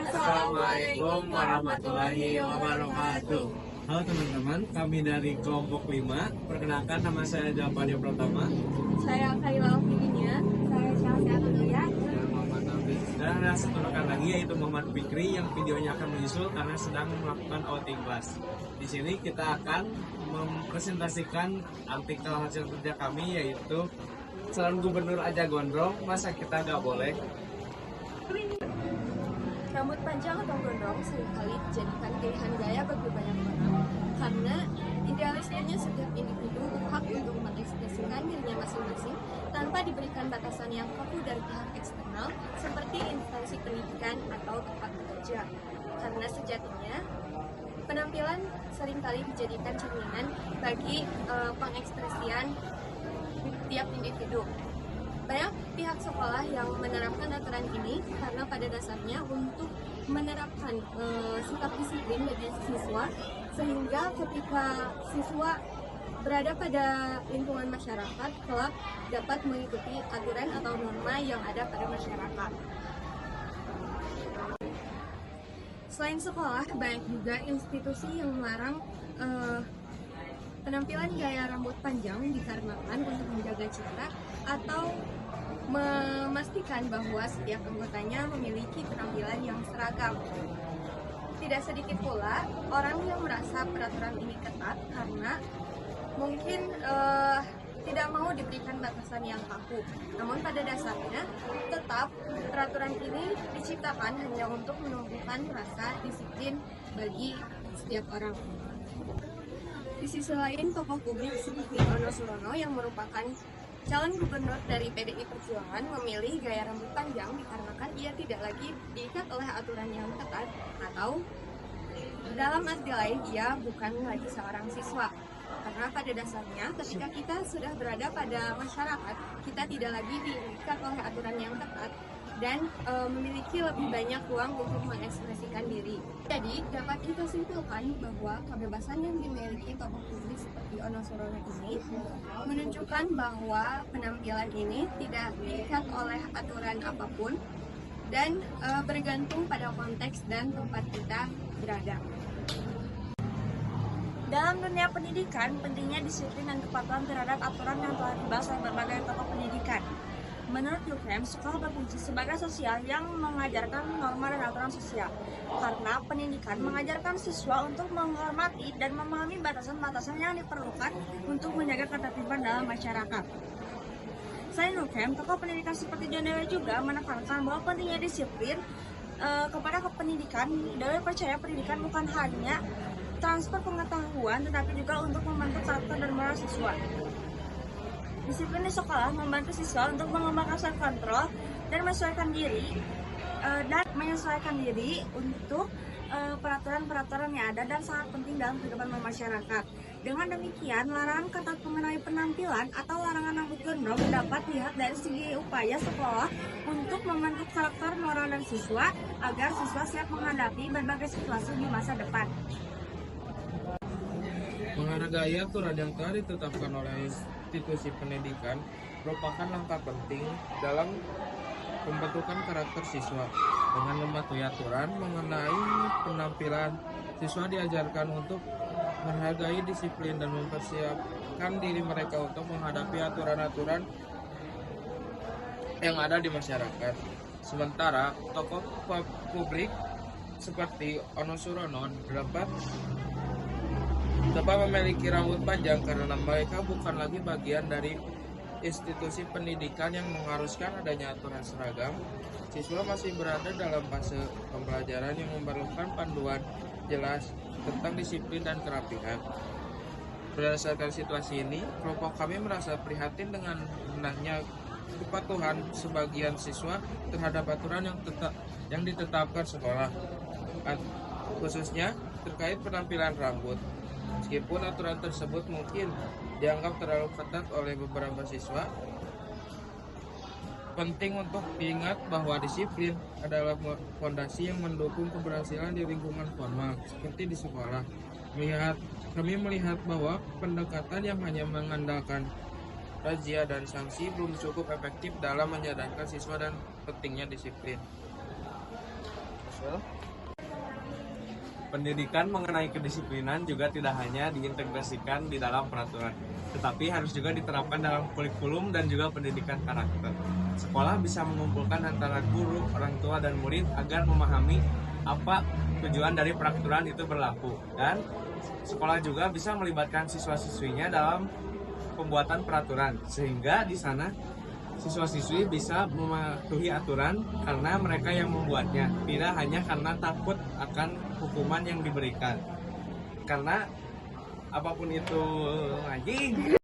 Assalamualaikum warahmatullahi wabarakatuh. Halo teman-teman, kami dari kelompok 5. Perkenalkan, nama saya Jawabannya Pratama. Saya Kaila Alfidinia. Saya Syahsia Tuduya. Dan Muhammad Nabi. Dan ada satu rekan lagi yaitu Muhammad Fikri yang videonya akan menyusul karena sedang melakukan outing class. Di sini kita akan mempresentasikan artikel hasil kerja kami yaitu Calon Gubernur aja gondrong, masa kita nggak boleh? Rambut panjang atau gondrong seringkali dijadikan pilihan gaya bagi banyak orang karena idealismenya setiap individu berhak untuk mengekspresikan dirinya masing-masing tanpa diberikan batasan yang kaku dari pihak eksternal seperti instansi pendidikan atau tempat bekerja. Karena sejatinya penampilan seringkali dijadikan cerminan bagi pengekspresian tiap individu. Banyak pihak sekolah yang menerapkan aturan ini karena pada dasarnya untuk menerapkan sikap disiplin bagi siswa, sehingga ketika siswa berada pada lingkungan masyarakat, kelak dapat mengikuti aturan atau norma yang ada pada masyarakat. Selain sekolah, banyak juga institusi yang melarang penampilan gaya rambut panjang dikarenakan untuk menjaga citra atau memastikan bahwa setiap anggotanya memiliki penampilan yang seragam. Tidak sedikit pula orang yang merasa peraturan ini ketat karena mungkin tidak mau diberikan batasan yang kaku. Namun pada dasarnya tetap peraturan ini diciptakan hanya untuk menumbuhkan rasa disiplin bagi setiap orang. Di sisi lain, tokoh publik seperti Ono Surono yang merupakan calon gubernur dari PDI Perjuangan memilih gaya rambut panjang dikarenakan ia tidak lagi diikat oleh aturan yang ketat atau dalam arti lain ia bukan lagi seorang siswa. Karena pada dasarnya ketika kita sudah berada pada masyarakat, kita tidak lagi diikat oleh aturan yang ketat dan memiliki lebih banyak ruang untuk mengekspresikan diri. Jadi dapat kita simpulkan bahwa kebebasan yang dimiliki tokoh publik seperti Ono Surono ini menunjukkan bahwa penampilan ini tidak diikat oleh aturan apapun dan bergantung pada konteks dan tempat kita berada. Dalam dunia pendidikan, pentingnya disiplin dan kepatuhan terhadap aturan yang telah dibahas oleh berbagai tokoh pendidikan. Menurut UKM, sekolah berfungsi sebagai sosial yang mengajarkan norma dan aturan sosial. Karena pendidikan mengajarkan siswa untuk menghormati dan memahami batasan-batasan yang diperlukan untuk menjaga ketertiban dalam masyarakat. Selain UKM, tokoh pendidikan seperti John Dewey juga menekankan bahwa pentingnya disiplin kepada pendidikan. Dewey percaya pendidikan bukan hanya transfer pengetahuan, tetapi juga untuk membentuk karakter dan moral siswa. Disiplin di sekolah membantu siswa untuk mengembangkan self-control dan menyesuaikan diri untuk peraturan-peraturan yang ada dan sangat penting dalam kehidupan masyarakat. Dengan demikian, larangan ketat mengenai penampilan atau larangan rambut gondrong dapat dilihat dari segi upaya sekolah untuk membentuk karakter moral dan siswa agar siswa siap menghadapi berbagai situasi di masa depan. Menghargai aturan yang telah ditetapkan oleh institusi pendidikan merupakan langkah penting dalam pembentukan karakter siswa. Dengan mematuhi aturan mengenai penampilan, siswa diajarkan untuk menghargai disiplin dan mempersiapkan diri mereka untuk menghadapi aturan-aturan yang ada di masyarakat. Sementara tokoh publik seperti Ono Surono dapat memiliki rambut panjang karena mereka bukan lagi bagian dari institusi pendidikan yang mengharuskan adanya aturan seragam. Siswa masih berada dalam fase pembelajaran yang memerlukan panduan jelas tentang disiplin dan kerapihan. Berdasarkan situasi ini, kelompok kami merasa prihatin dengan rendahnya kepatuhan sebagian siswa terhadap aturan yang ditetapkan sekolah, khususnya terkait penampilan rambut. Meskipun aturan tersebut mungkin dianggap terlalu ketat oleh beberapa siswa, penting untuk diingat bahwa disiplin adalah fondasi yang mendukung keberhasilan di lingkungan formal, seperti di sekolah. Kami melihat bahwa pendekatan yang hanya mengandalkan razia dan sanksi belum cukup efektif dalam menyadarkan siswa dan pentingnya disiplin. Well, Pendidikan mengenai kedisiplinan juga tidak hanya diintegrasikan di dalam peraturan, tetapi harus juga diterapkan dalam kurikulum dan juga pendidikan karakter. Sekolah bisa mengumpulkan antara guru, orang tua, dan murid agar memahami apa tujuan dari peraturan itu berlaku. Dan sekolah juga bisa melibatkan siswa-siswinya dalam pembuatan peraturan, sehingga di sana siswa-siswi bisa mematuhi aturan karena mereka yang membuatnya, tidak hanya karena takut akan hukuman yang diberikan. Karena apapun itu anjing